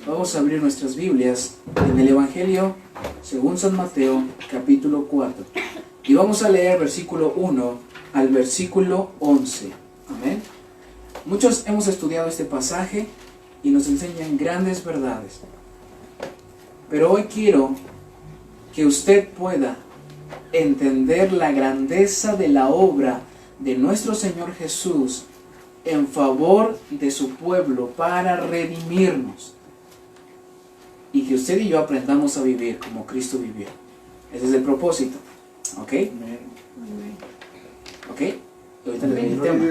Vamos a abrir nuestras Biblias en el Evangelio según San Mateo, capítulo 4. Y vamos a leer versículo 1 al versículo 11. Amén. Muchos hemos estudiado este pasaje y nos enseñan grandes verdades. Pero hoy quiero que usted pueda entender la grandeza de la obra de nuestro Señor Jesús en favor de su pueblo para redimirnos. Y que usted y yo aprendamos a vivir como Cristo vivió. Ese es el propósito. ¿Ok? ¿Ok? Ahorita les doy el tema.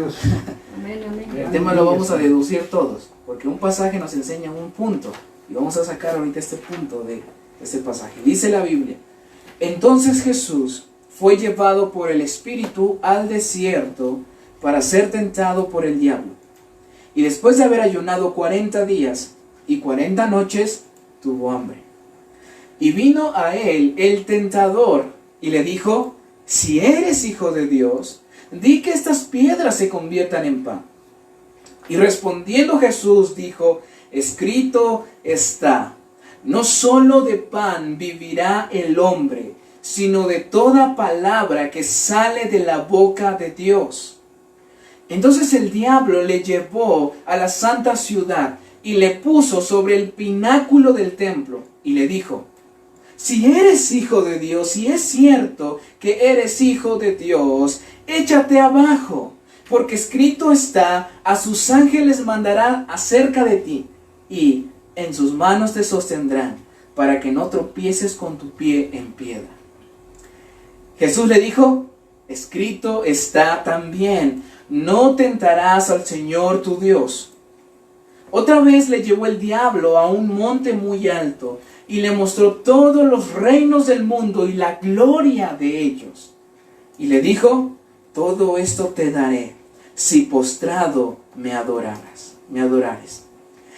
El tema lo vamos a deducir todos, porque un pasaje nos enseña un punto. Y vamos a sacar ahorita este punto de este pasaje. Dice la Biblia: entonces Jesús fue llevado por el Espíritu al desierto para ser tentado por el diablo. Y después de haber ayunado 40 días y 40 noches, tuvo hambre. Y vino a él el tentador y le dijo: si eres hijo de Dios, di que estas piedras se conviertan en pan. Y respondiendo Jesús dijo: escrito está, no solo de pan vivirá el hombre, sino de toda palabra que sale de la boca de Dios. Entonces el diablo le llevó a la santa ciudad y le puso sobre el pináculo del templo y le dijo: si eres hijo de Dios, si es cierto que eres hijo de Dios, échate abajo, porque escrito está: a sus ángeles mandarán acerca de ti, y en sus manos te sostendrán, para que no tropieces con tu pie en piedra. Jesús le dijo: escrito está también, no tentarás al Señor tu Dios. Otra vez le llevó el diablo a un monte muy alto, y le mostró todos los reinos del mundo y la gloria de ellos. Y le dijo: todo esto te daré, si postrado me adorares.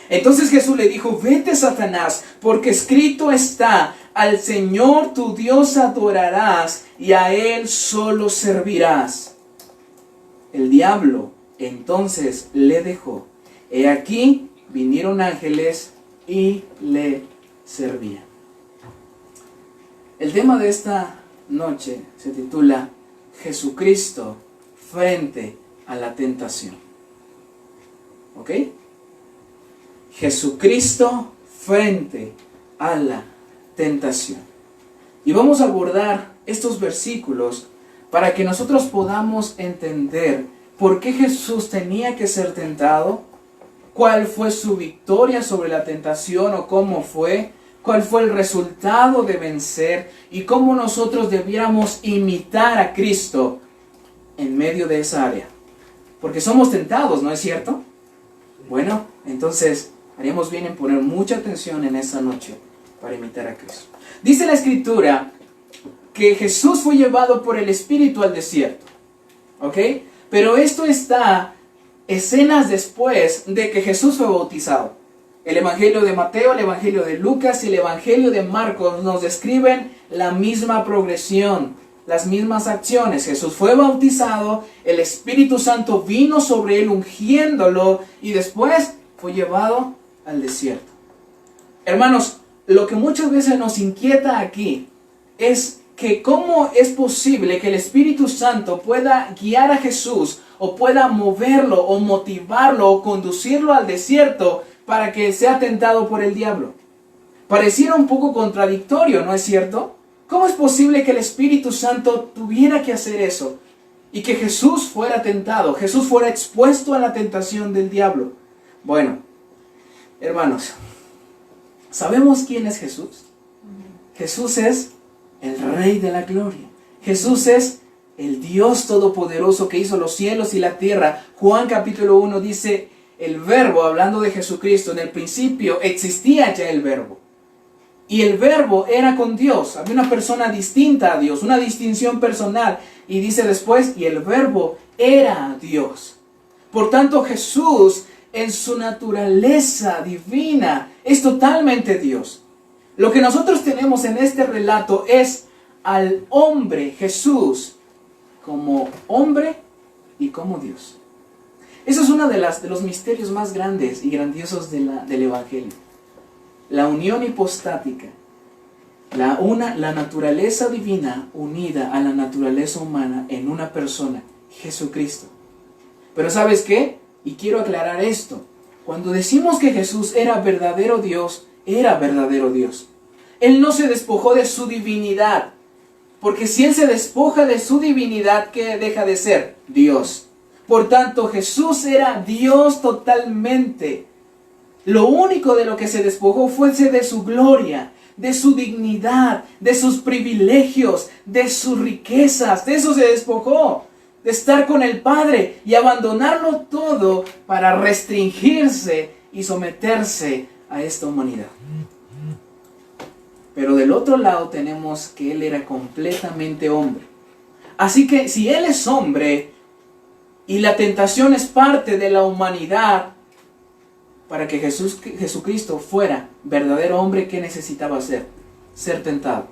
Entonces Jesús le dijo: vete, Satanás, porque escrito está: al Señor tu Dios adorarás, y a Él solo servirás. El diablo entonces le dejó. He aquí vinieron ángeles y le servían. El tema de esta noche se titula: Jesucristo frente a la tentación. ¿Ok? Jesucristo frente a la tentación. Y vamos a abordar estos versículos para que nosotros podamos entender por qué Jesús tenía que ser tentado, cuál fue su victoria sobre la tentación o cómo fue, cuál fue el resultado de vencer y cómo nosotros debiéramos imitar a Cristo en medio de esa área. Porque somos tentados, ¿no es cierto? Bueno, entonces haríamos bien en poner mucha atención en esta noche para imitar a Cristo. Dice la Escritura que Jesús fue llevado por el Espíritu al desierto. ¿Ok? Pero esto está escenas después de que Jesús fue bautizado. El Evangelio de Mateo, el Evangelio de Lucas y el Evangelio de Marcos nos describen la misma progresión, las mismas acciones. Jesús fue bautizado, el Espíritu Santo vino sobre él ungiéndolo y después fue llevado al desierto. Hermanos, lo que muchas veces nos inquieta aquí es que cómo es posible que el Espíritu Santo pueda guiar a Jesús o pueda moverlo o motivarlo o conducirlo al desierto para que sea tentado por el diablo. Pareciera un poco contradictorio, ¿no es cierto? ¿Cómo es posible que el Espíritu Santo tuviera que hacer eso? Y que Jesús fuera tentado, Jesús fuera expuesto a la tentación del diablo. Bueno, hermanos, ¿sabemos quién es Jesús? Jesús es el Rey de la Gloria. Jesús es el Dios Todopoderoso que hizo los cielos y la tierra. Juan capítulo 1 dice: el Verbo, hablando de Jesucristo, en el principio existía ya el Verbo. Y el Verbo era con Dios. Había una persona distinta a Dios, una distinción personal. Y dice después: y el Verbo era Dios. Por tanto, Jesús, en su naturaleza divina, es totalmente Dios. Lo que nosotros tenemos en este relato es al hombre Jesús como hombre y como Dios. Eso es uno de los misterios más grandes y grandiosos del Evangelio. la unión hipostática, la naturaleza divina unida a la naturaleza humana en una persona, Jesucristo. Pero ¿sabes qué? Y quiero aclarar esto. Cuando decimos que Jesús era verdadero Dios, era verdadero Dios. Él no se despojó de su divinidad. Porque si Él se despoja de su divinidad, ¿qué deja de ser? Dios. Por tanto, Jesús era Dios totalmente. Lo único de lo que se despojó fue de su gloria, de su dignidad, de sus privilegios, de sus riquezas. De eso se despojó. De estar con el Padre y abandonarlo todo para restringirse y someterse a esta humanidad. Pero del otro lado tenemos que Él era completamente hombre. Así que si Él es hombre y la tentación es parte de la humanidad, para que Jesucristo fuera verdadero hombre, ¿qué necesitaba hacer? Ser tentado.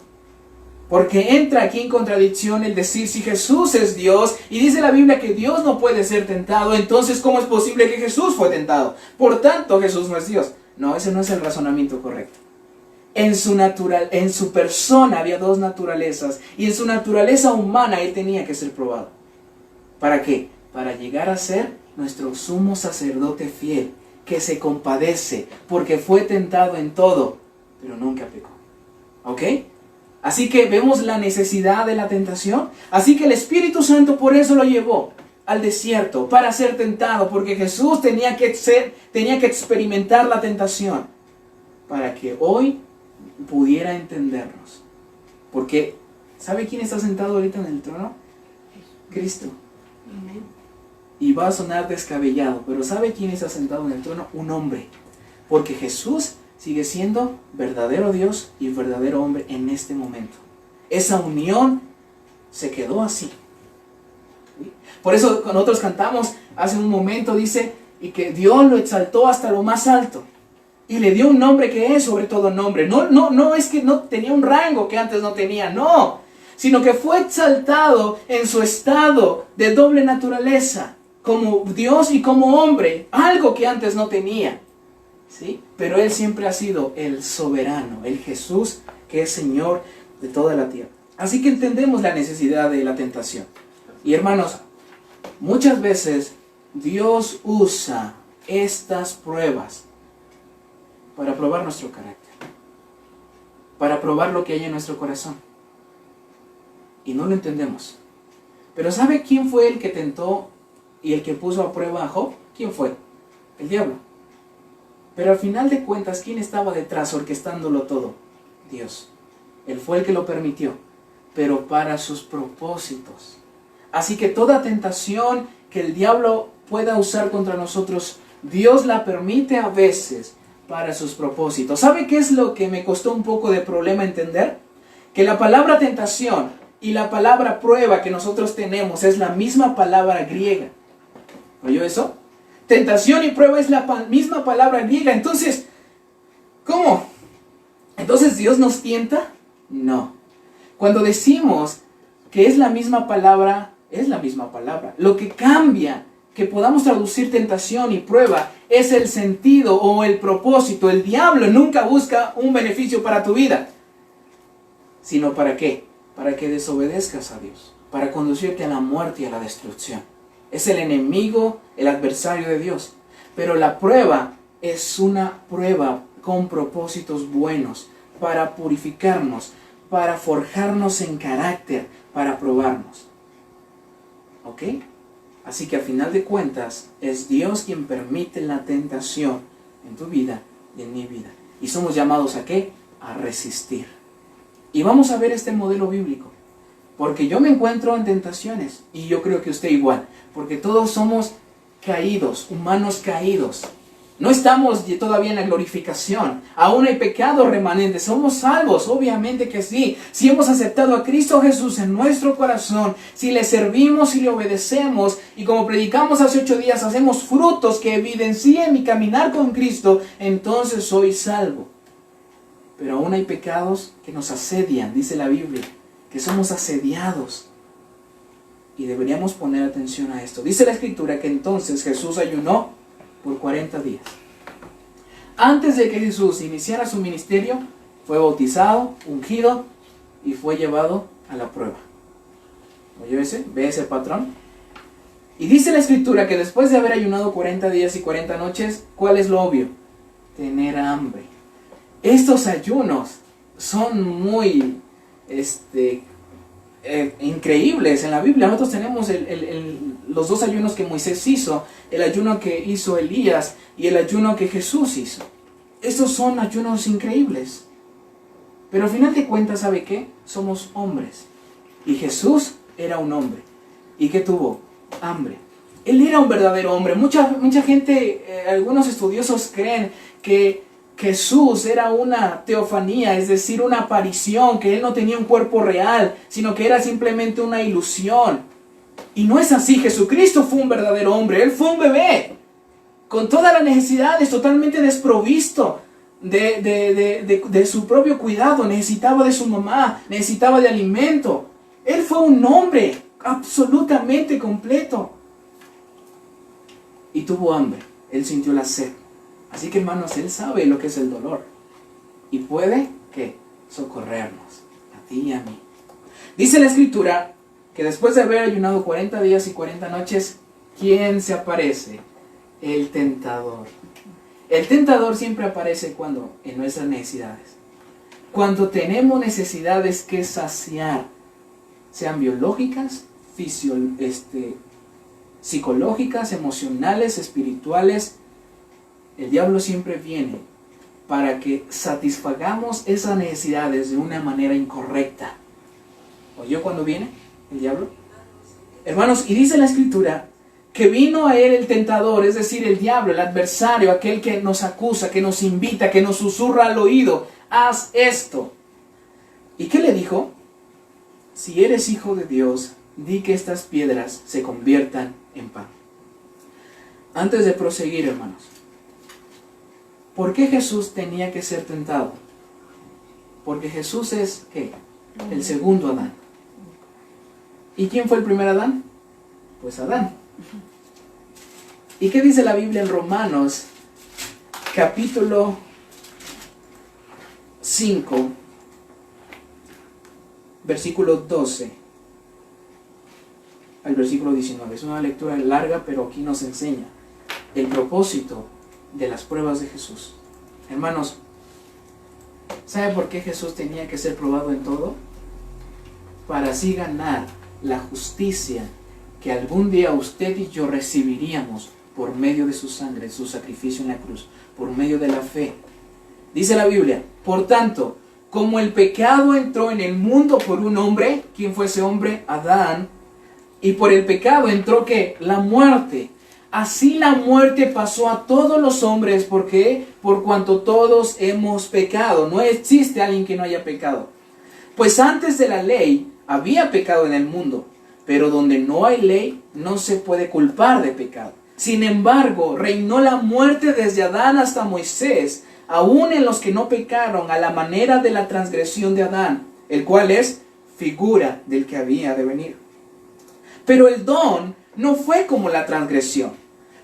Porque entra aquí en contradicción el decir, si Jesús es Dios, y dice la Biblia que Dios no puede ser tentado, entonces ¿cómo es posible que Jesús fue tentado? Por tanto, Jesús no es Dios. No, ese no es el razonamiento correcto. En su persona había dos naturalezas, y en su naturaleza humana Él tenía que ser probado. ¿Para qué? Para llegar a ser nuestro sumo sacerdote fiel, que se compadece, porque fue tentado en todo, pero nunca pecó. ¿Ok? Así que vemos la necesidad de la tentación. Así que el Espíritu Santo por eso lo llevó al desierto, para ser tentado, porque Jesús tenía que experimentar la tentación, para que hoy pudiera entendernos. Porque, ¿sabe quién está sentado ahorita en el trono? Cristo. Y va a sonar descabellado, pero ¿sabe quién está sentado en el trono? Un hombre. Porque Jesús sigue siendo verdadero Dios y verdadero hombre en este momento. Esa unión se quedó así. ¿Sí? Por eso nosotros cantamos hace un momento, dice, y que Dios lo exaltó hasta lo más alto. Y le dio un nombre que es sobre todo nombre. No es que no tenía un rango que antes no tenía, no. Sino que fue exaltado en su estado de doble naturaleza. Como Dios y como hombre. Algo que antes no tenía. ¿Sí? Pero Él siempre ha sido el soberano, el Jesús que es Señor de toda la tierra. Así que entendemos la necesidad de la tentación. Y hermanos, muchas veces Dios usa estas pruebas para probar nuestro carácter, para probar lo que hay en nuestro corazón. Y no lo entendemos. Pero ¿sabe quién fue el que tentó y el que puso a prueba a Job? ¿Quién fue? El diablo. Pero al final de cuentas, ¿quién estaba detrás orquestándolo todo? Dios. Él fue el que lo permitió, pero para sus propósitos. Así que toda tentación que el diablo pueda usar contra nosotros, Dios la permite a veces para sus propósitos. ¿Sabe qué es lo que me costó un poco de problema entender? Que la palabra tentación y la palabra prueba que nosotros tenemos es la misma palabra griega. ¿Oyó eso? Tentación y prueba es la misma palabra griega. Entonces, ¿cómo? ¿Entonces Dios nos tienta? No. Cuando decimos que es la misma palabra, es la misma palabra. Lo que cambia, que podamos traducir tentación y prueba, es el sentido o el propósito. El diablo nunca busca un beneficio para tu vida. ¿Sino para qué? Para que desobedezcas a Dios. Para conducirte a la muerte y a la destrucción. Es el enemigo, el adversario de Dios. Pero la prueba es una prueba con propósitos buenos, para purificarnos, para forjarnos en carácter, para probarnos. ¿Ok? Así que al final de cuentas, es Dios quien permite la tentación en tu vida y en mi vida. Y somos llamados ¿a qué? A resistir. Y vamos a ver este modelo bíblico. Porque yo me encuentro en tentaciones, y yo creo que usted igual. Porque todos somos caídos, humanos caídos. No estamos todavía en la glorificación. Aún hay pecado remanente. ¿Somos salvos? Obviamente que sí. Si hemos aceptado a Cristo Jesús en nuestro corazón, si le servimos y le obedecemos, y como predicamos hace 8 días, hacemos frutos que evidencien mi caminar con Cristo, entonces soy salvo. Pero aún hay pecados que nos asedian, dice la Biblia, que somos asediados. Y deberíamos poner atención a esto. Dice la Escritura que entonces Jesús ayunó por 40 días. Antes de que Jesús iniciara su ministerio, fue bautizado, ungido y fue llevado a la prueba. ¿Oye ese? ¿Ve ese patrón? Y dice la Escritura que después de haber ayunado 40 días y 40 noches, ¿cuál es lo obvio? Tener hambre. Estos ayunos son muy increíbles en la Biblia. Nosotros tenemos los dos ayunos que Moisés hizo, el ayuno que hizo Elías y el ayuno que Jesús hizo. Estos son ayunos increíbles. Pero al final de cuentas, ¿sabe qué? Somos hombres. Y Jesús era un hombre. ¿Y qué tuvo? Hambre. Él era un verdadero hombre. Mucha gente, algunos estudiosos creen que Jesús era una teofanía, es decir, una aparición, que Él no tenía un cuerpo real, sino que era simplemente una ilusión. Y no es así. Jesucristo fue un verdadero hombre. Él fue un bebé, con todas las necesidades, totalmente desprovisto de su propio cuidado. Necesitaba de su mamá, necesitaba de alimento. Él fue un hombre absolutamente completo. Y tuvo hambre. Él sintió la sed. Así que, hermanos, Él sabe lo que es el dolor. Y puede, ¿qué? Socorrernos, a ti y a mí. Dice la Escritura que después de haber ayunado 40 días y 40 noches, ¿quién se aparece? El tentador. El tentador siempre aparece cuando, en nuestras necesidades. Cuando tenemos necesidades que saciar, sean biológicas, psicológicas, emocionales, espirituales, el diablo siempre viene para que satisfagamos esas necesidades de una manera incorrecta. ¿Oyó cuando viene el diablo? Hermanos, y dice la Escritura que vino a él el tentador, es decir, el diablo, el adversario, aquel que nos acusa, que nos invita, que nos susurra al oído, haz esto. ¿Y qué le dijo? Si eres hijo de Dios, di que estas piedras se conviertan en pan. Antes de proseguir, hermanos, ¿por qué Jesús tenía que ser tentado? Porque Jesús es, ¿qué? El segundo Adán. ¿Y quién fue el primer Adán? Pues Adán. ¿Y qué dice la Biblia en Romanos, capítulo 5, versículo 12 al versículo 19? Es una lectura larga, pero aquí nos enseña el propósito de las pruebas de Jesús. Hermanos, ¿sabe por qué Jesús tenía que ser probado en todo? Para así ganar la justicia que algún día usted y yo recibiríamos por medio de su sangre, su sacrificio en la cruz, por medio de la fe. Dice la Biblia, por tanto, como el pecado entró en el mundo por un hombre, ¿quién fue ese hombre? Adán. Y por el pecado entró, ¿qué? La muerte. Así la muerte pasó a todos los hombres. ¿Por qué? Por cuanto todos hemos pecado. No existe alguien que no haya pecado. Pues antes de la ley había pecado en el mundo. Pero donde no hay ley, no se puede culpar de pecado. Sin embargo, reinó la muerte desde Adán hasta Moisés, aún en los que no pecaron, a la manera de la transgresión de Adán, el cual es figura del que había de venir. Pero el don no fue como la transgresión,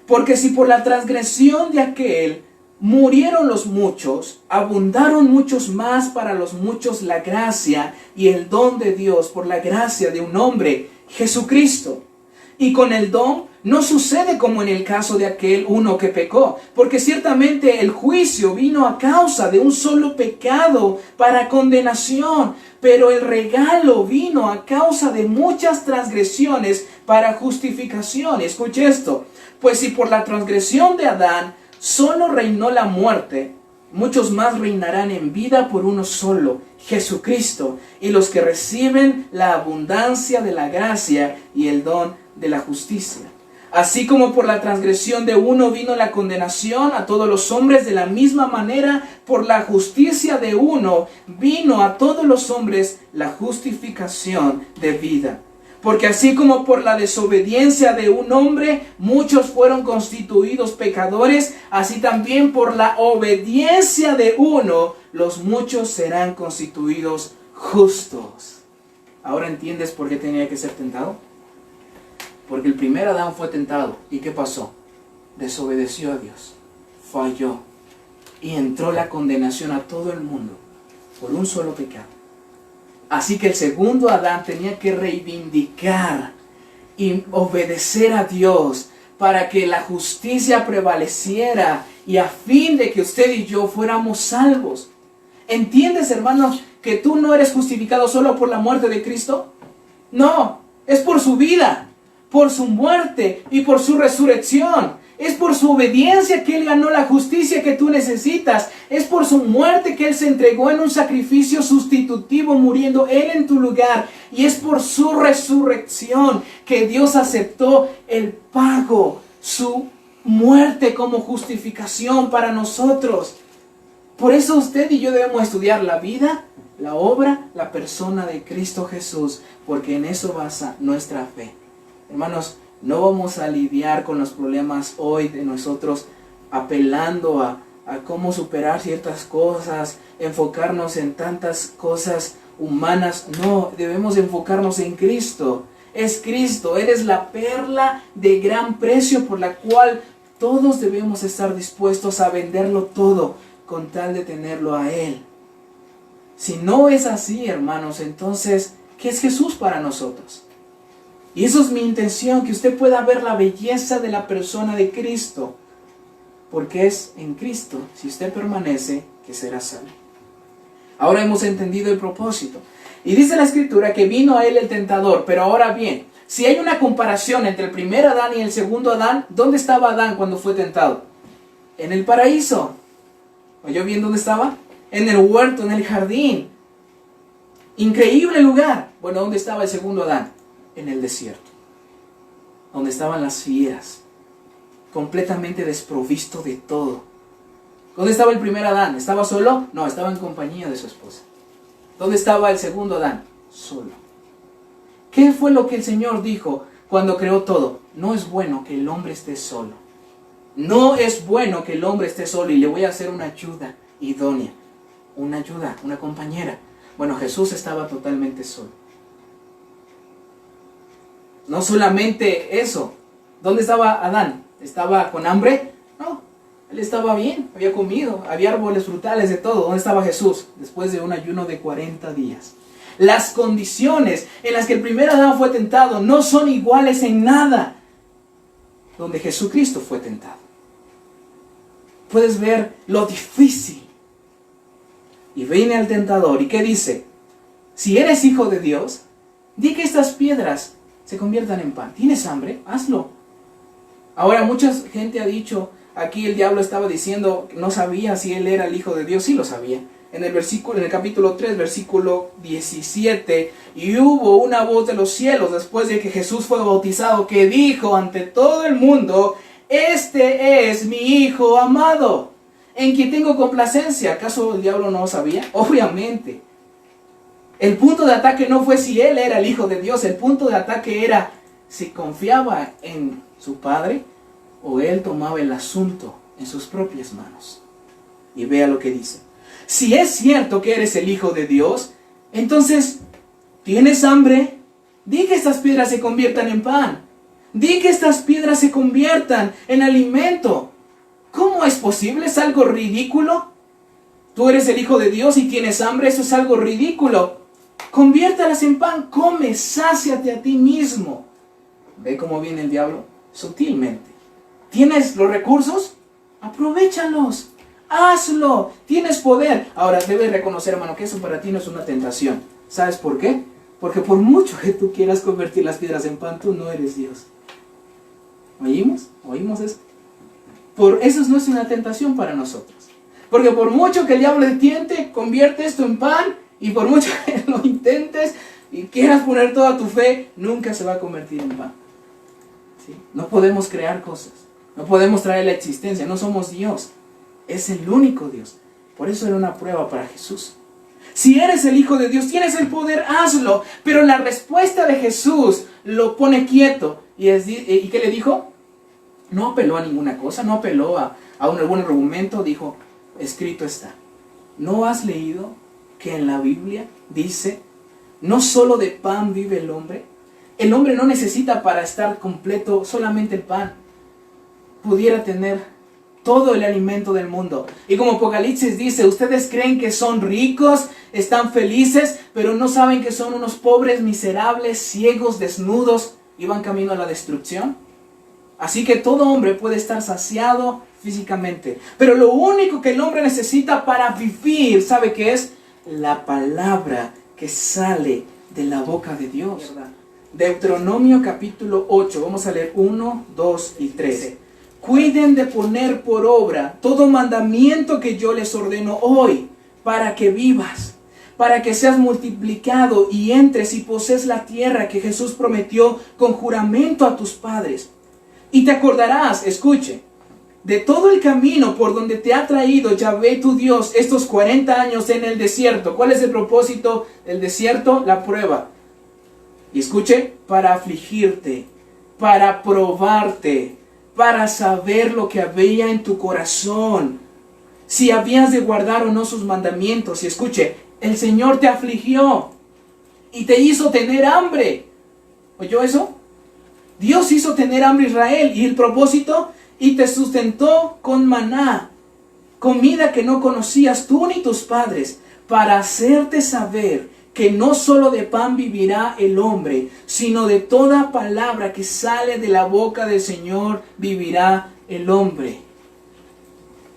porque si por la transgresión de aquel murieron los muchos, abundaron muchos más para los muchos la gracia y el don de Dios por la gracia de un hombre, Jesucristo. Y con el don no sucede como en el caso de aquel uno que pecó, porque ciertamente el juicio vino a causa de un solo pecado para condenación, pero el regalo vino a causa de muchas transgresiones para justificación. Escuche esto, pues si por la transgresión de Adán solo reinó la muerte, muchos más reinarán en vida por uno solo, Jesucristo, y los que reciben la abundancia de la gracia y el don de la justicia. Así como por la transgresión de uno vino la condenación a todos los hombres, de la misma manera por la justicia de uno vino a todos los hombres la justificación de vida. Porque así como por la desobediencia de un hombre muchos fueron constituidos pecadores, así también por la obediencia de uno los muchos serán constituidos justos. ¿Ahora entiendes por qué tenía que ser tentado? Porque el primer Adán fue tentado. ¿Y qué pasó? Desobedeció a Dios. Falló. y entró la condenación a todo el mundo por un solo pecado. Así que el segundo Adán tenía que reivindicar y obedecer a Dios para que la justicia prevaleciera y a fin de que usted y yo fuéramos salvos. ¿Entiendes, hermanos, que tú no eres justificado solo por la muerte de Cristo? No, es por su vida, por su muerte y por su resurrección. Es por su obediencia que Él ganó la justicia que tú necesitas. Es por su muerte que Él se entregó en un sacrificio sustitutivo, muriendo Él en tu lugar. Y es por su resurrección que Dios aceptó el pago, su muerte como justificación para nosotros. Por eso usted y yo debemos estudiar la vida, la obra, la persona de Cristo Jesús, porque en eso basa nuestra fe. Hermanos, no vamos a lidiar con los problemas hoy de nosotros apelando a cómo superar ciertas cosas, enfocarnos en tantas cosas humanas. No, debemos enfocarnos en Cristo. Es Cristo, Él es la perla de gran precio por la cual todos debemos estar dispuestos a venderlo todo con tal de tenerlo a Él. Si no es así, hermanos, entonces, ¿qué es Jesús para nosotros? Y eso es mi intención, que usted pueda ver la belleza de la persona de Cristo. Porque es en Cristo, si usted permanece, que será salvo. Ahora hemos entendido el propósito. Y dice la Escritura que vino a él el tentador. Pero ahora bien, si hay una comparación entre el primer Adán y el segundo Adán, ¿dónde estaba Adán cuando fue tentado? En el paraíso. ¿Oyó bien dónde estaba? En el huerto, en el jardín. Increíble lugar. Bueno, ¿dónde estaba el segundo Adán? En el desierto, donde estaban las fieras, completamente desprovisto de todo. ¿Dónde estaba el primer Adán? ¿Estaba solo? No, estaba en compañía de su esposa. ¿Dónde estaba el segundo Adán? Solo. ¿Qué fue lo que el Señor dijo cuando creó todo? No es bueno que el hombre esté solo. No es bueno que el hombre esté solo, y le voy a hacer una ayuda idónea. Una ayuda, una compañera. Bueno, Jesús estaba totalmente solo. No solamente eso. ¿Dónde estaba Adán? ¿Estaba con hambre? No, él estaba bien, había comido, había árboles frutales, de todo. ¿Dónde estaba Jesús? Después de un ayuno de 40 días. Las condiciones en las que el primer Adán fue tentado no son iguales en nada donde Jesucristo fue tentado. Puedes ver lo difícil. Y viene al tentador, ¿y qué dice? Si eres hijo de Dios, di que estas piedras se conviertan en pan. ¿Tienes hambre? Hazlo. Ahora, mucha gente ha dicho, aquí el diablo estaba diciendo que no sabía si él era el Hijo de Dios. Sí lo sabía. En el capítulo 3, versículo 17, y hubo una voz de los cielos después de que Jesús fue bautizado, que dijo ante todo el mundo: este es mi Hijo amado, en quien tengo complacencia. ¿Acaso el diablo no lo sabía? Obviamente. El punto de ataque no fue si él era el Hijo de Dios. El punto de ataque era si confiaba en su Padre o él tomaba el asunto en sus propias manos. Y vea lo que dice. Si es cierto que eres el Hijo de Dios, entonces, ¿tienes hambre? Di que estas piedras se conviertan en pan. Di que estas piedras se conviertan en alimento. ¿Cómo es posible? ¿Es algo ridículo? Tú eres el Hijo de Dios y tienes hambre. Eso es algo ridículo. Conviértalas en pan, come, sáciate a ti mismo. ¿Ve cómo viene el diablo? Sutilmente. ¿Tienes los recursos? Aprovéchalos. Hazlo. Tienes poder. Ahora debes reconocer, hermano, que eso para ti no es una tentación. ¿Sabes por qué? Porque por mucho que tú quieras convertir las piedras en pan, tú no eres Dios. ¿Oímos? ¿Oímos eso? Por eso no es una tentación para nosotros. Porque por mucho que el diablo te tiente, convierte esto en pan. Y por mucho que lo intentes y quieras poner toda tu fe, nunca se va a convertir en pan. ¿Sí? No podemos crear cosas. No podemos traer la existencia. No somos Dios. Es el único Dios. Por eso era una prueba para Jesús. Si eres el Hijo de Dios, tienes el poder, hazlo. Pero la respuesta de Jesús lo pone quieto. ¿Y qué le dijo? No apeló a ninguna cosa. No apeló a algún argumento. Dijo, escrito está. ¿No has leído que en la Biblia dice: no solo de pan vive el hombre? El hombre no necesita para estar completo solamente el pan. Pudiera tener todo el alimento del mundo. Y como Apocalipsis dice, ustedes creen que son ricos, están felices, pero no saben que son unos pobres, miserables, ciegos, desnudos y van camino a la destrucción. Así que todo hombre puede estar saciado físicamente, pero lo único que el hombre necesita para vivir, ¿sabe qué es? La palabra que sale de la boca de Dios. Deuteronomio capítulo 8, vamos a leer 1, 2 y 3. Cuiden de poner por obra todo mandamiento que yo les ordeno hoy, para que vivas, para que seas multiplicado y entres y posees la tierra que Jesús prometió con juramento a tus padres. Y te acordarás, escuche, de todo el camino por donde te ha traído Yahvé tu Dios estos 40 años en el desierto. ¿Cuál es el propósito del desierto? La prueba. Y escuche, para afligirte, para probarte, para saber lo que había en tu corazón, si habías de guardar o no sus mandamientos. Y escuche, el Señor te afligió y te hizo tener hambre. ¿Oyó eso? Dios hizo tener hambre a Israel. ¿Y el propósito? Y te sustentó con maná, comida que no conocías tú ni tus padres, para hacerte saber que no solo de pan vivirá el hombre, sino de toda palabra que sale de la boca del Señor vivirá el hombre.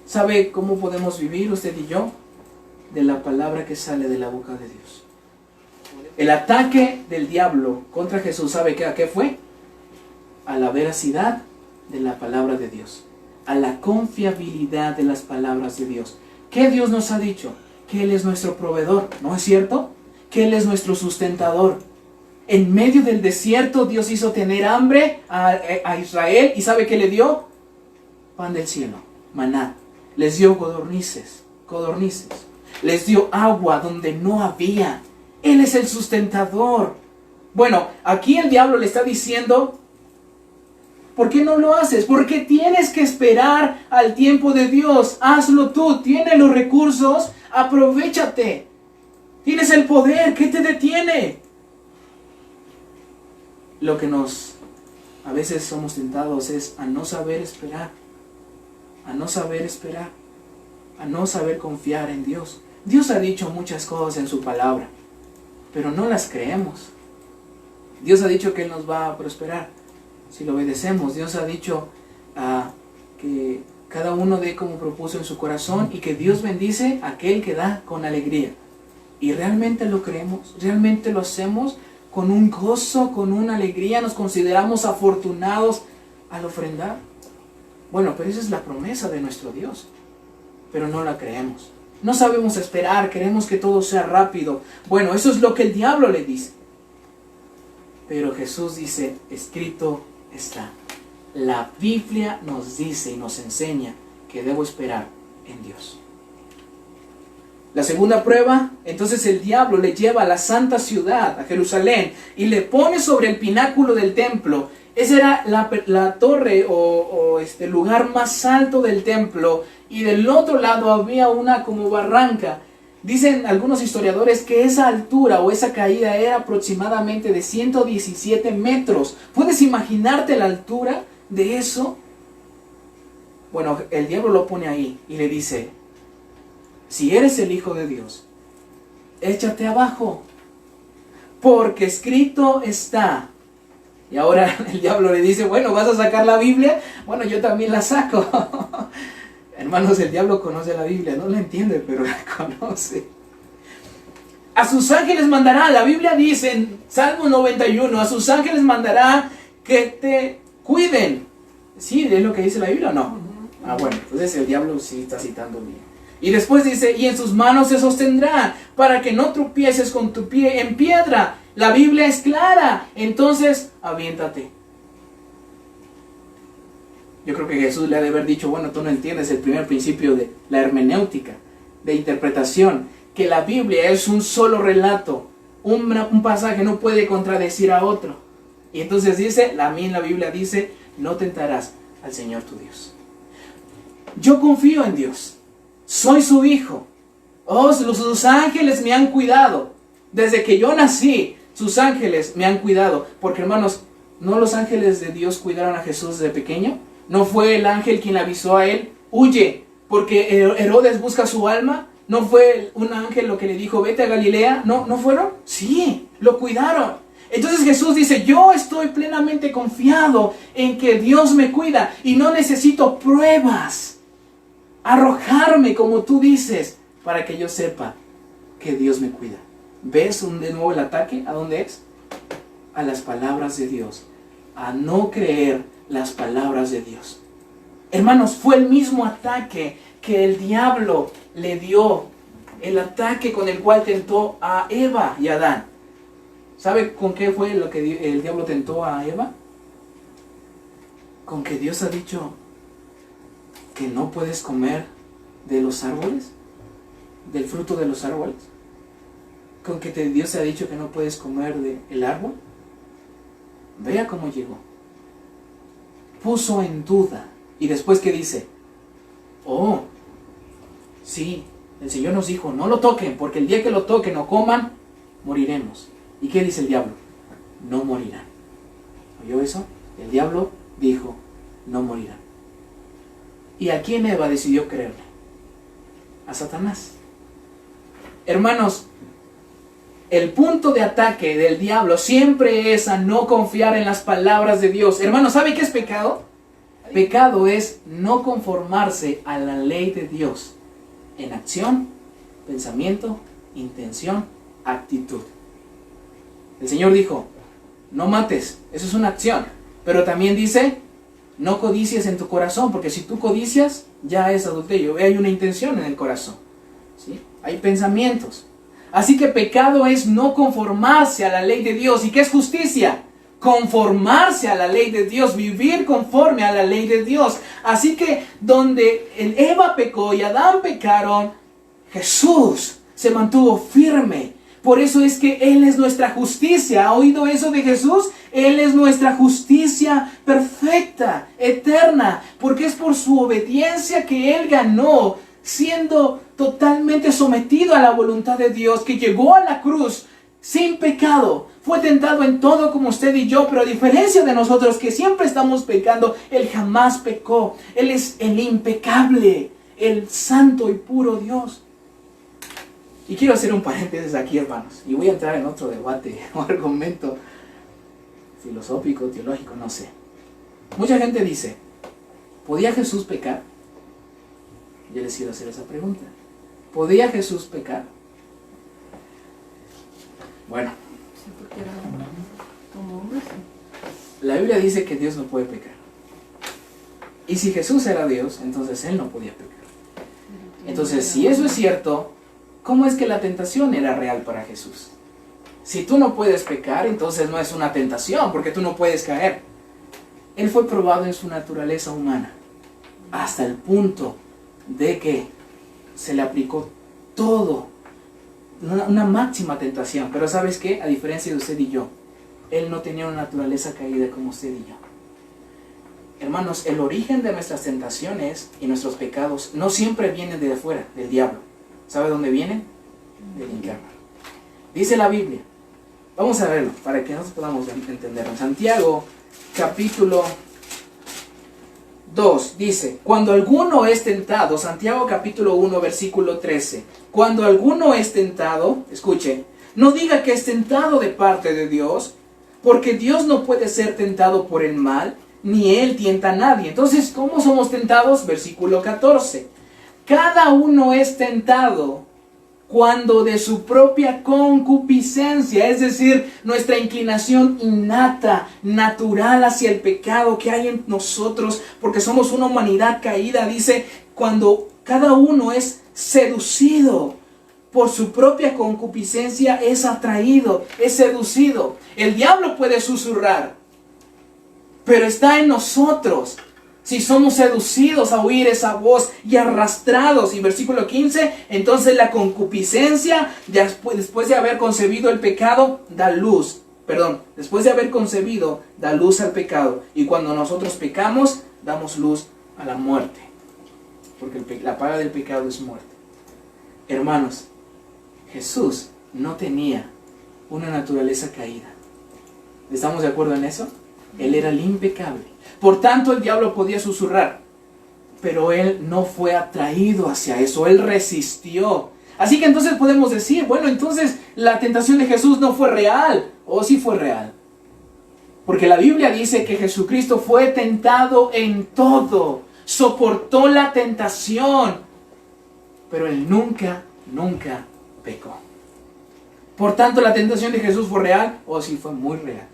¿Sabe cómo podemos vivir usted y yo? De la palabra que sale de la boca de Dios. El ataque del diablo contra Jesús, ¿sabe a qué fue? A la veracidad de la palabra de Dios, a la confiabilidad de las palabras de Dios. ¿Qué Dios nos ha dicho? Que Él es nuestro proveedor, ¿no es cierto? Que Él es nuestro sustentador. En medio del desierto Dios hizo tener hambre a Israel, y ¿sabe qué le dio? Pan del cielo, maná. Les dio codornices. Les dio agua donde no había. Él es el sustentador. Bueno, aquí el diablo le está diciendo, ¿por qué no lo haces? Porque tienes que esperar al tiempo de Dios. Hazlo tú. Tienes los recursos. Aprovechate. Tienes el poder. ¿Qué te detiene? Lo que a veces somos tentados es a no saber esperar. A no saber esperar. A no saber confiar en Dios. Dios ha dicho muchas cosas en su palabra, pero no las creemos. Dios ha dicho que Él nos va a prosperar si lo obedecemos. Dios ha dicho que cada uno dé como propuso en su corazón, y que Dios bendice a aquel que da con alegría. ¿Y realmente lo creemos? ¿Realmente lo hacemos con un gozo, con una alegría? ¿Nos consideramos afortunados al ofrendar? Bueno, pero esa es la promesa de nuestro Dios, pero no la creemos. No sabemos esperar, queremos que todo sea rápido. Bueno, eso es lo que el diablo le dice. Pero Jesús dice, escrito está. La Biblia nos dice y nos enseña que debo esperar en Dios. La segunda prueba, entonces el diablo le lleva a la santa ciudad, a Jerusalén, y le pone sobre el pináculo del templo. Esa era la torre o lugar más alto del templo, y del otro lado había una como barranca. Dicen algunos historiadores que esa altura o esa caída era aproximadamente de 117 metros. ¿Puedes imaginarte la altura de eso? Bueno, el diablo lo pone ahí y le dice, si eres el Hijo de Dios, échate abajo, porque escrito está. Y ahora el diablo le dice, bueno, ¿vas a sacar la Biblia? Bueno, yo también la saco. Hermanos, el diablo conoce la Biblia, no la entiende, pero la conoce. A sus ángeles mandará, la Biblia dice en Salmo 91, a sus ángeles mandará que te cuiden. ¿Sí? ¿Es lo que dice la Biblia o no? Bueno, entonces el diablo sí está citando bien. Y después dice, y en sus manos se sostendrá, para que no tropieces con tu pie en piedra. La Biblia es clara, entonces aviéntate. Yo creo que Jesús le ha de haber dicho, bueno, tú no entiendes el primer principio de la hermenéutica, de interpretación, que la Biblia es un solo relato, un pasaje no puede contradecir a otro. Y entonces dice, la Biblia dice, no tentarás al Señor tu Dios. Yo confío en Dios, soy su hijo. Sus ángeles me han cuidado. Desde que yo nací, sus ángeles me han cuidado. Porque hermanos, ¿no los ángeles de Dios cuidaron a Jesús desde pequeño? ¿No fue el ángel quien le avisó a él huye porque Herodes busca su alma. ¿No fue un ángel lo que le dijo, vete a Galilea? ¿No fueron? Sí, lo cuidaron. Entonces Jesús dice, yo estoy plenamente confiado en que Dios me cuida y no necesito pruebas. Arrojarme, como tú dices, para que yo sepa que Dios me cuida. ¿Ves de nuevo el ataque? ¿A dónde es? A las palabras de Dios. A no creer las palabras de Dios. Hermanos, fue el mismo ataque que el diablo le dio. El ataque con el cual tentó a Eva y a Adán. ¿Sabe con qué fue lo que el diablo tentó a Eva? Con que Dios ha dicho que no puedes comer de los árboles, del fruto de los árboles. Con que Dios te ha dicho que no puedes comer del árbol. Vea cómo llegó. Puso en duda. Y después, ¿qué dice? Oh, sí, el Señor nos dijo, no lo toquen, porque el día que lo toquen o coman, moriremos. ¿Y qué dice el diablo? No morirán. ¿Oyó eso? El diablo dijo, no morirán. ¿Y a quién Eva decidió creerle? A Satanás. Hermanos, el punto de ataque del diablo siempre es a no confiar en las palabras de Dios. Hermanos, ¿sabe qué es pecado? Pecado es no conformarse a la ley de Dios en acción, pensamiento, intención, actitud. El Señor dijo, no mates, eso es una acción, pero también dice, no codicies en tu corazón, porque si tú codicias, ya es adulterio, hay una intención en el corazón, ¿sí? Hay pensamientos. Así que pecado es no conformarse a la ley de Dios. ¿Y qué es justicia? Conformarse a la ley de Dios, vivir conforme a la ley de Dios. Así que donde Eva pecó y Adán pecaron, Jesús se mantuvo firme. Por eso es que Él es nuestra justicia. ¿Ha oído eso de Jesús? Él es nuestra justicia perfecta, eterna, porque es por su obediencia que Él ganó, siendo totalmente sometido a la voluntad de Dios, que llegó a la cruz sin pecado. Fue tentado en todo como usted y yo, pero a diferencia de nosotros que siempre estamos pecando, Él jamás pecó. Él es el impecable, el santo y puro Dios. Y quiero hacer un paréntesis aquí, hermanos, y voy a entrar en otro debate o argumento filosófico, teológico, no sé. Mucha gente dice, ¿podía Jesús pecar? Yo les quiero hacer esa pregunta. ¿Podía Jesús pecar? Bueno, la Biblia dice que Dios no puede pecar. Y si Jesús era Dios, entonces Él no podía pecar. Entonces, si eso es cierto, ¿cómo es que la tentación era real para Jesús? Si tú no puedes pecar, entonces no es una tentación, porque tú no puedes caer. Él fue probado en su naturaleza humana, hasta el punto de que se le aplicó todo, una máxima tentación. Pero ¿sabes qué? A diferencia de usted y yo, Él no tenía una naturaleza caída como usted y yo. Hermanos, el origen de nuestras tentaciones y nuestros pecados no siempre vienen de afuera, del diablo. ¿Sabe dónde vienen? Del infierno. Dice la Biblia. Vamos a verlo para que nosotros podamos entenderlo. En Santiago, capítulo 2, dice, cuando alguno es tentado, Santiago capítulo 1, versículo 13, cuando alguno es tentado, escuche, no diga que es tentado de parte de Dios, porque Dios no puede ser tentado por el mal, ni Él tienta a nadie. Entonces, ¿cómo somos tentados? Versículo 14. Cada uno es tentado cuando de su propia concupiscencia, es decir, nuestra inclinación innata, natural hacia el pecado que hay en nosotros, porque somos una humanidad caída, dice, cuando cada uno es seducido por su propia concupiscencia, es atraído, es seducido. El diablo puede susurrar, pero está en nosotros. Si somos seducidos a oír esa voz y arrastrados, y versículo 15, entonces la concupiscencia, después de haber concebido el pecado, después de haber concebido, da luz al pecado. Y cuando nosotros pecamos, damos luz a la muerte. Porque la paga del pecado es muerte. Hermanos, Jesús no tenía una naturaleza caída. ¿Estamos de acuerdo en eso? Él era el impecable. Por tanto, el diablo podía susurrar. pero él no fue atraído hacia eso, él resistió. Así que entonces podemos decir, bueno, entonces la tentación de Jesús no fue real, o sí fue real. Porque la Biblia dice que Jesucristo fue tentado en todo, soportó la tentación, pero él nunca pecó. Por tanto, la tentación de Jesús fue real, o sí fue muy real.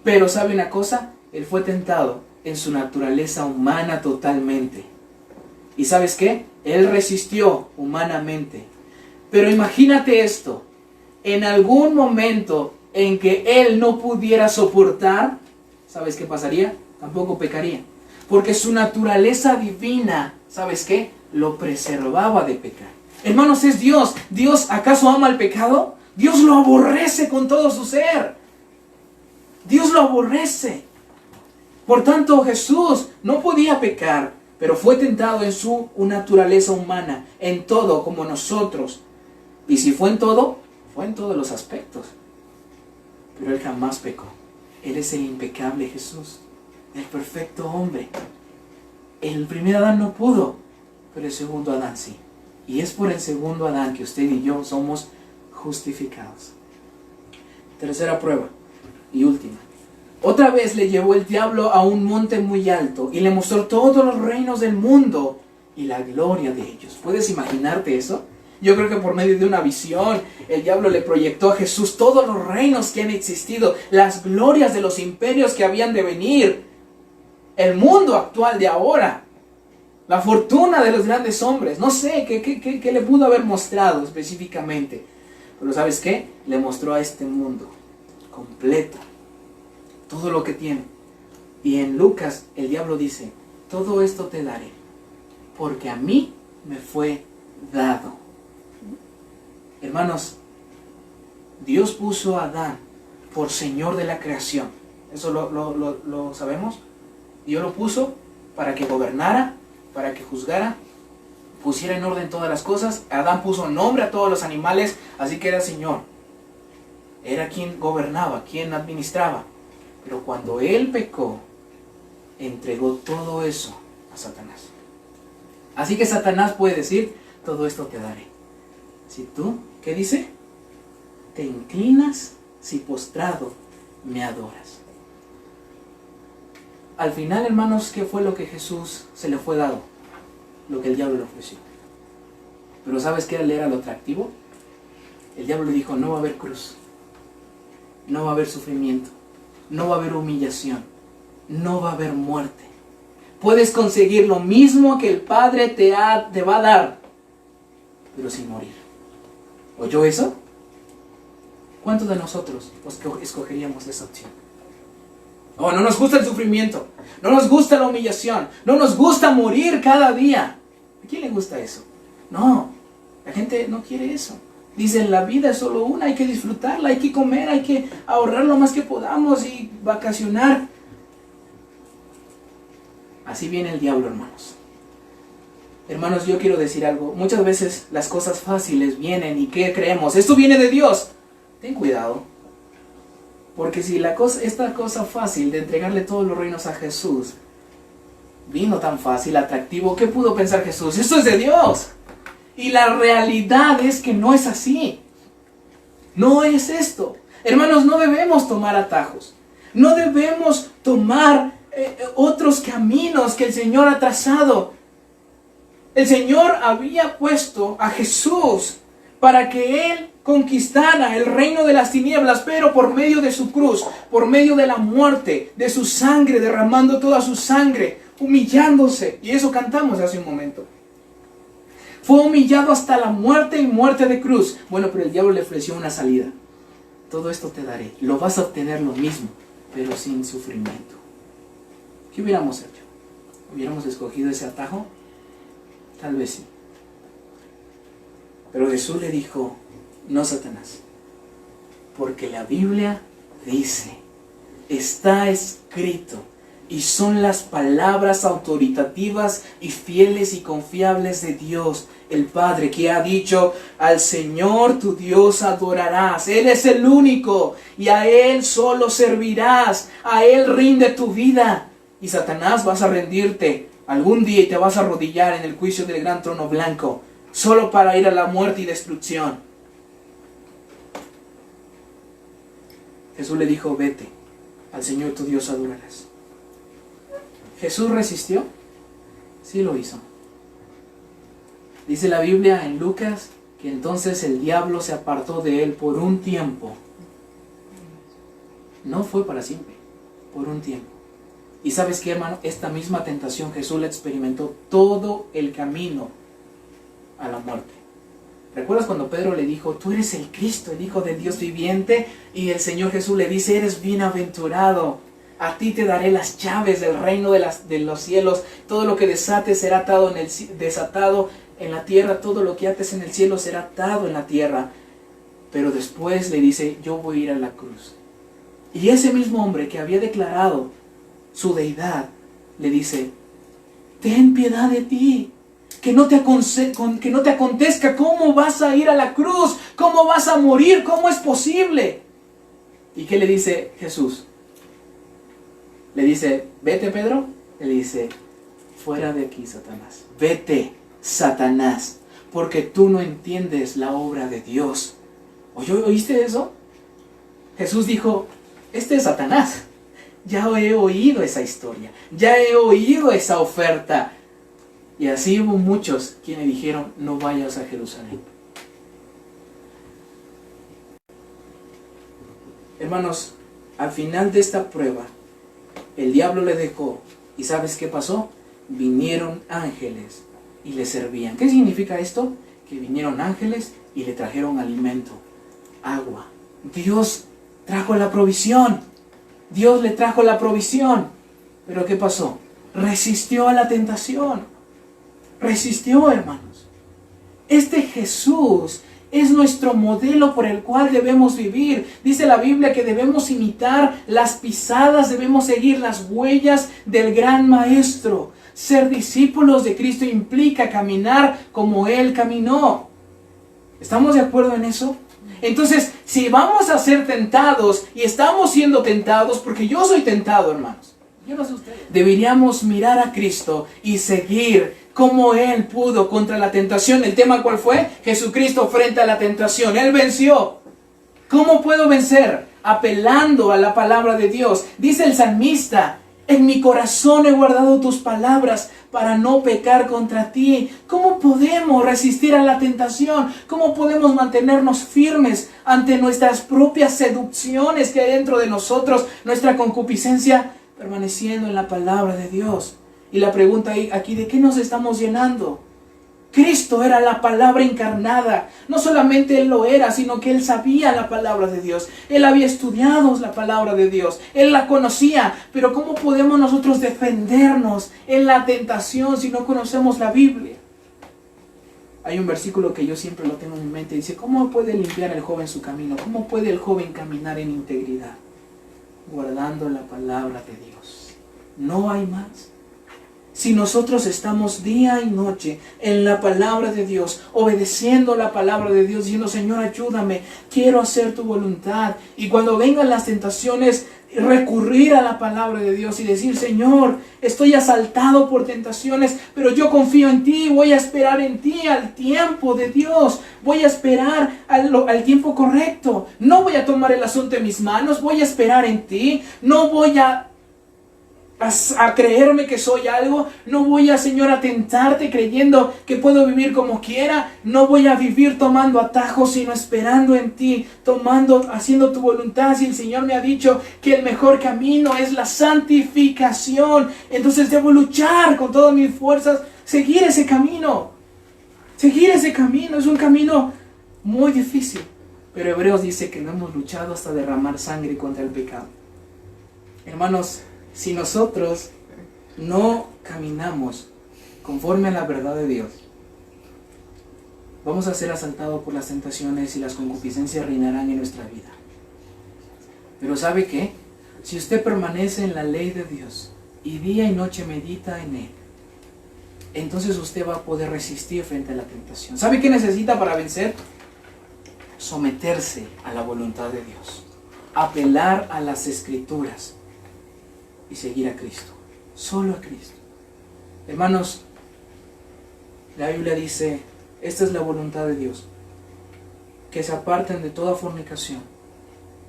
Pero ¿sabe una cosa? Él fue tentado en su naturaleza humana totalmente. ¿Y sabes qué? Él resistió humanamente. Pero imagínate esto, en algún momento en que él no pudiera soportar, ¿sabes qué pasaría? Tampoco pecaría. Porque su naturaleza divina, ¿sabes qué? Lo preservaba de pecar. Hermanos, es Dios. ¿Dios acaso ama el pecado? Dios lo aborrece con todo su ser. Dios lo aborrece. Por tanto, Jesús no podía pecar, pero fue tentado en su naturaleza humana, en todo como nosotros. Y si fue en todo, fue en todos los aspectos. Pero él jamás pecó. Él es el impecable Jesús, el perfecto hombre. El primer Adán no pudo, pero el segundo Adán sí. Y es por el segundo Adán que usted y yo somos justificados. Tercera prueba y última. Otra vez le llevó el diablo a un monte muy alto y le mostró todos los reinos del mundo y la gloria de ellos. ¿Puedes imaginarte eso? Yo creo que por medio de una visión, el diablo le proyectó a Jesús todos los reinos que han existido, las glorias de los imperios que habían de venir, el mundo actual de ahora, la fortuna de los grandes hombres. No sé qué le pudo haber mostrado específicamente. Pero ¿sabes qué? Le mostró a este mundo completo, todo lo que tiene. Y en Lucas el diablo dice, todo esto te daré, porque a mí me fue dado. Hermanos, Dios puso a Adán por Señor de la creación. Eso lo sabemos. Dios lo puso para que gobernara, para que juzgara, pusiera en orden todas las cosas. Adán puso nombre a todos los animales, así que era Señor. Era quien gobernaba, quien administraba. Pero cuando él pecó, entregó todo eso a Satanás. Así que Satanás puede decir, todo esto te daré. Si tú, ¿qué dice? Te inclinas si postrado me adoras. Al final, hermanos, ¿qué fue lo que Jesús se le fue dado? Lo que el diablo le ofreció. Pero ¿sabes qué era lo atractivo? El diablo le dijo, no va a haber cruz, no va a haber sufrimiento, no va a haber humillación, no va a haber muerte. Puedes conseguir lo mismo que el Padre te va a dar, pero sin morir. ¿Oyó eso? ¿Cuántos de nosotros escogeríamos esa opción? Oh, no nos gusta el sufrimiento, no nos gusta la humillación, no nos gusta morir cada día. ¿A quién le gusta eso? No, la gente no quiere eso. Dicen, la vida es solo una, hay que disfrutarla, hay que comer, hay que ahorrar lo más que podamos y vacacionar. Así viene el diablo, hermanos. Hermanos, yo quiero decir algo. Muchas veces las cosas fáciles vienen y ¿qué creemos? Esto viene de Dios. Ten cuidado. Porque si esta cosa fácil de entregarle todos los reinos a Jesús vino tan fácil, atractivo, ¿qué pudo pensar Jesús? Esto es de Dios. Y la realidad es que no es así. No es esto. Hermanos, no debemos tomar atajos. No debemos tomar otros caminos que el Señor ha trazado. El Señor había puesto a Jesús para que Él conquistara el reino de las tinieblas, pero por medio de su cruz, por medio de la muerte, de su sangre, derramando toda su sangre, humillándose. Y eso cantamos hace un momento. Fue humillado hasta la muerte y muerte de cruz. Bueno, pero el diablo le ofreció una salida. Todo esto te daré. Lo vas a obtener lo mismo, pero sin sufrimiento. ¿Qué hubiéramos hecho? ¿Hubiéramos escogido ese atajo? Tal vez sí. Pero Jesús le dijo, no, Satanás, porque la Biblia dice, está escrito, y son las palabras autoritativas y fieles y confiables de Dios, el Padre, que ha dicho, al Señor tu Dios adorarás, Él es el único, y a Él solo servirás, a Él rinde tu vida. Y Satanás, vas a rendirte algún día y te vas a arrodillar en el juicio del gran trono blanco, solo para ir a la muerte y destrucción. Jesús le dijo, vete, al Señor tu Dios adorarás. ¿Jesús resistió? Sí lo hizo. Dice la Biblia en Lucas que entonces el diablo se apartó de él por un tiempo. No fue para siempre, por un tiempo. Y ¿sabes qué, hermano? Esta misma tentación Jesús la experimentó todo el camino a la muerte. ¿Recuerdas cuando Pedro le dijo, tú eres el Cristo, el Hijo del Dios viviente? Y el Señor Jesús le dice, eres bienaventurado. A ti te daré las llaves del reino de los cielos. Todo lo que desates será desatado en la tierra. Todo lo que ates en el cielo será atado en la tierra. Pero después le dice, yo voy a ir a la cruz. Y ese mismo hombre que había declarado su deidad, le dice, ten piedad de ti. Que no te acontezca. ¿Cómo vas a ir a la cruz? ¿Cómo vas a morir? ¿Cómo es posible? ¿Y qué le dice Jesús? Le dice, vete, Pedro. Le dice, fuera de aquí, Satanás. Vete, Satanás, porque tú no entiendes la obra de Dios. ¿Oíste eso? Jesús dijo, este es Satanás. Ya he oído esa historia. Ya he oído esa oferta. Y así hubo muchos quienes dijeron, no vayas a Jerusalén. Hermanos, al final de esta prueba, el diablo le dejó. ¿Y sabes qué pasó? Vinieron ángeles y le servían. ¿Qué significa esto? Que vinieron ángeles y le trajeron alimento, agua. Dios trajo la provisión. Dios le trajo la provisión. Pero ¿qué pasó? Resistió a la tentación. Resistió, hermanos. Este Jesús es nuestro modelo por el cual debemos vivir. Dice la Biblia que debemos imitar las pisadas, debemos seguir las huellas del gran Maestro. Ser discípulos de Cristo implica caminar como Él caminó. ¿Estamos de acuerdo en eso? Entonces, si vamos a ser tentados y estamos siendo tentados, porque yo soy tentado, hermanos, yo no sé ustedes, deberíamos mirar a Cristo y seguir como Él pudo contra la tentación. ¿El tema cuál fue? Jesucristo frente a la tentación. Él venció. ¿Cómo puedo vencer? Apelando a la palabra de Dios. Dice el salmista, en mi corazón he guardado tus palabras para no pecar contra ti. ¿Cómo podemos resistir a la tentación? ¿Cómo podemos mantenernos firmes ante nuestras propias seducciones que hay dentro de nosotros? Nuestra concupiscencia, permaneciendo en la palabra de Dios. Y la pregunta aquí, ¿de qué nos estamos llenando? Cristo era la palabra encarnada. No solamente Él lo era, sino que Él sabía la palabra de Dios. Él había estudiado la palabra de Dios. Él la conocía. Pero ¿cómo podemos nosotros defendernos en la tentación si no conocemos la Biblia? Hay un versículo que yo siempre lo tengo en mi mente. Dice, ¿cómo puede limpiar el joven su camino? ¿Cómo puede el joven caminar en integridad? Guardando la palabra de Dios. No hay más. Si nosotros estamos día y noche en la palabra de Dios, obedeciendo la palabra de Dios, diciendo, Señor, ayúdame, quiero hacer tu voluntad. Y cuando vengan las tentaciones, recurrir a la palabra de Dios y decir, Señor, estoy asaltado por tentaciones, pero yo confío en ti, voy a esperar en ti al tiempo de Dios, voy a esperar al tiempo correcto. No voy a tomar el asunto en mis manos, voy a esperar en ti, no voy a creerme que soy algo, no voy a, Señor, a tentarte creyendo que puedo vivir como quiera, no voy a vivir tomando atajos, sino esperando en ti, haciendo tu voluntad. Si el Señor me ha dicho que el mejor camino es la santificación, entonces debo luchar con todas mis fuerzas, seguir ese camino, es un camino muy difícil, pero Hebreos dice que no hemos luchado hasta derramar sangre contra el pecado. Hermanos, si nosotros no caminamos conforme a la verdad de Dios, vamos a ser asaltados por las tentaciones y las concupiscencias reinarán en nuestra vida. Pero ¿sabe qué? Si usted permanece en la ley de Dios y día y noche medita en Él, entonces usted va a poder resistir frente a la tentación. ¿Sabe qué necesita para vencer? Someterse a la voluntad de Dios, apelar a las Escrituras y seguir a Cristo, solo a Cristo. Hermanos, la Biblia dice, esta es la voluntad de Dios, que se aparten de toda fornicación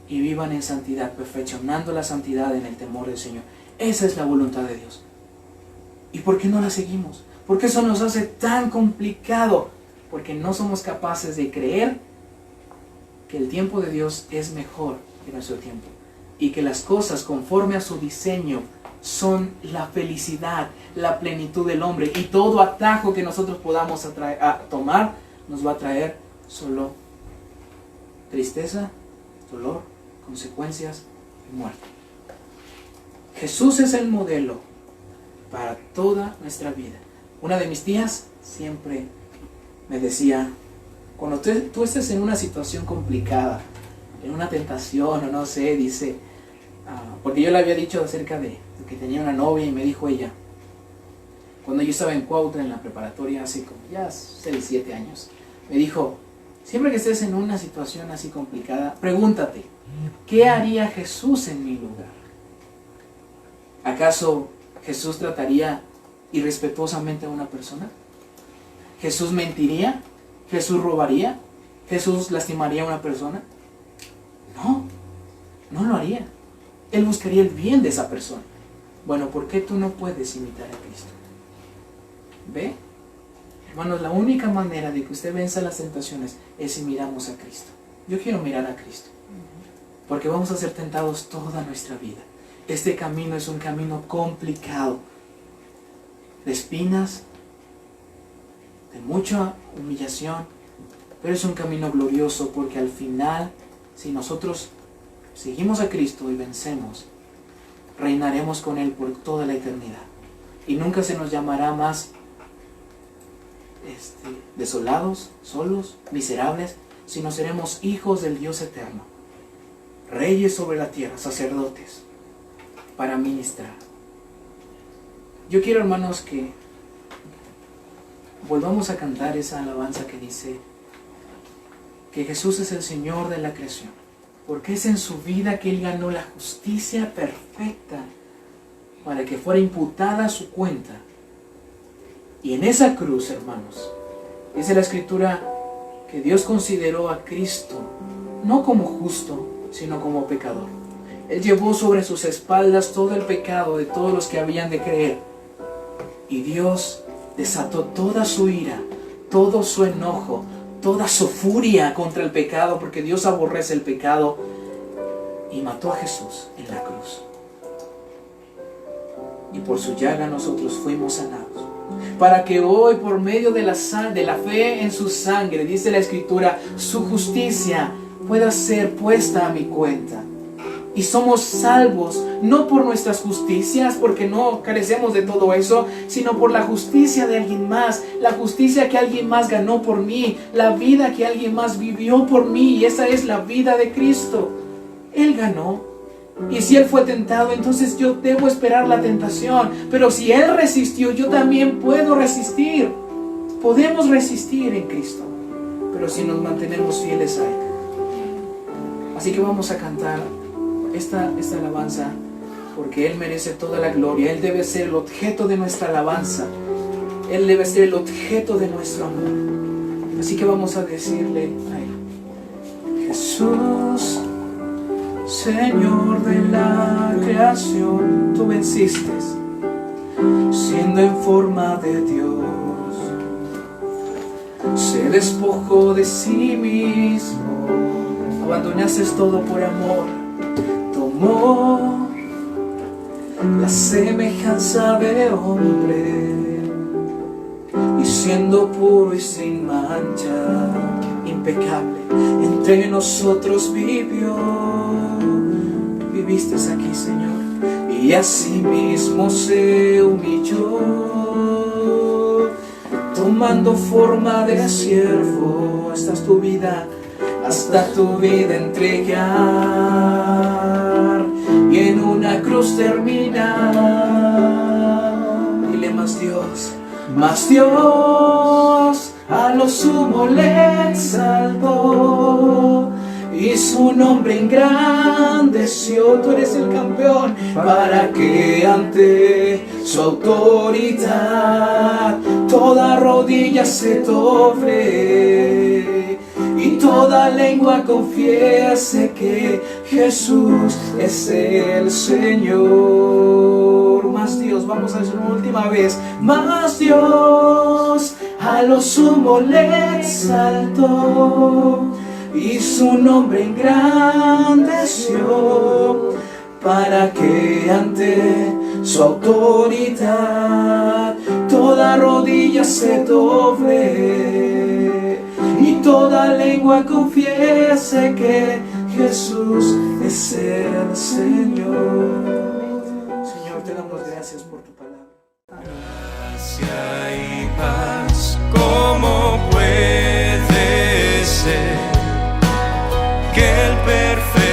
y vivan en santidad, perfeccionando la santidad en el temor del Señor. Esa es la voluntad de Dios. ¿Y por qué no la seguimos? ¿Por qué eso nos hace tan complicado? Porque no somos capaces de creer que el tiempo de Dios es mejor que nuestro tiempo, y que las cosas conforme a su diseño son la felicidad, la plenitud del hombre, y todo atajo que nosotros podamos tomar nos va a traer solo tristeza, dolor, consecuencias y muerte. Jesús es el modelo para toda nuestra vida. Una de mis tías siempre me decía, cuando tú estés en una situación complicada, en una tentación o no sé, dice, porque yo le había dicho acerca de que tenía una novia, y me dijo ella, cuando yo estaba en Cuautla en la preparatoria hace como ya 6, 7 años, me dijo, siempre que estés en una situación así complicada, pregúntate, ¿qué haría Jesús en mi lugar? ¿Acaso Jesús trataría irrespetuosamente a una persona? ¿Jesús mentiría? ¿Jesús robaría? ¿Jesús lastimaría a una persona? No, no lo haría. Él buscaría el bien de esa persona. Bueno, ¿por qué tú no puedes imitar a Cristo? ¿Ve? Hermanos, la única manera de que usted venza las tentaciones es si miramos a Cristo. Yo quiero mirar a Cristo, porque vamos a ser tentados toda nuestra vida. Este camino es un camino complicado, de espinas, de mucha humillación, pero es un camino glorioso, porque al final, si nosotros seguimos a Cristo y vencemos, reinaremos con Él por toda la eternidad, y nunca se nos llamará más desolados, solos, miserables, sino seremos hijos del Dios eterno, reyes sobre la tierra, sacerdotes, para ministrar. Yo quiero, hermanos, que volvamos a cantar esa alabanza que dice que Jesús es el Señor de la creación, porque es en su vida que Él ganó la justicia perfecta para que fuera imputada a su cuenta. Y en esa cruz, hermanos, dice la Escritura que Dios consideró a Cristo no como justo, sino como pecador. Él llevó sobre sus espaldas todo el pecado de todos los que habían de creer. Y Dios desató toda su ira, todo su enojo, toda su furia contra el pecado, porque Dios aborrece el pecado, y mató a Jesús en la cruz. Y por su llaga nosotros fuimos sanados, para que hoy, por medio de la fe en su sangre, dice la Escritura, su justicia pueda ser puesta a mi cuenta. Y somos salvos, no por nuestras justicias, porque no carecemos de todo eso, sino por la justicia de alguien más, la justicia que alguien más ganó por mí, la vida que alguien más vivió por mí, y esa es la vida de Cristo. Él ganó. Y si Él fue tentado, entonces yo debo esperar la tentación. Pero si Él resistió, yo también puedo resistir. Podemos resistir en Cristo, pero si nos mantenemos fieles a Él. Así que vamos a cantar esta alabanza, porque Él merece toda la gloria. Él debe ser el objeto de nuestra alabanza. Él debe ser el objeto de nuestro amor. Así que vamos a decirle a Él: Jesús, Señor de la creación, tú venciste siendo en forma de Dios. Se despojó de sí mismo, abandonaste todo por amor. Tomó la semejanza de hombre y siendo puro y sin mancha, impecable, entre nosotros vivió. Viviste aquí, Señor, y asimismo se humilló, tomando forma de siervo. Esta es tu vida, hasta tu vida entregar y en una cruz terminar. Dile: más Dios a lo sumo le exaltó y su nombre engrandeció. Tú eres el campeón, para que ante su autoridad toda rodilla se doble y toda lengua confiese que Jesús es el Señor. Más Dios, vamos a decir una última vez. Más Dios a lo sumo le exaltó y su nombre engrandeció, para que ante su autoridad toda rodilla se doble y toda lengua confiese que Jesús es el Señor. Señor, te damos gracias por tu palabra. Gracia y paz, ¿cómo puede ser que el perfecto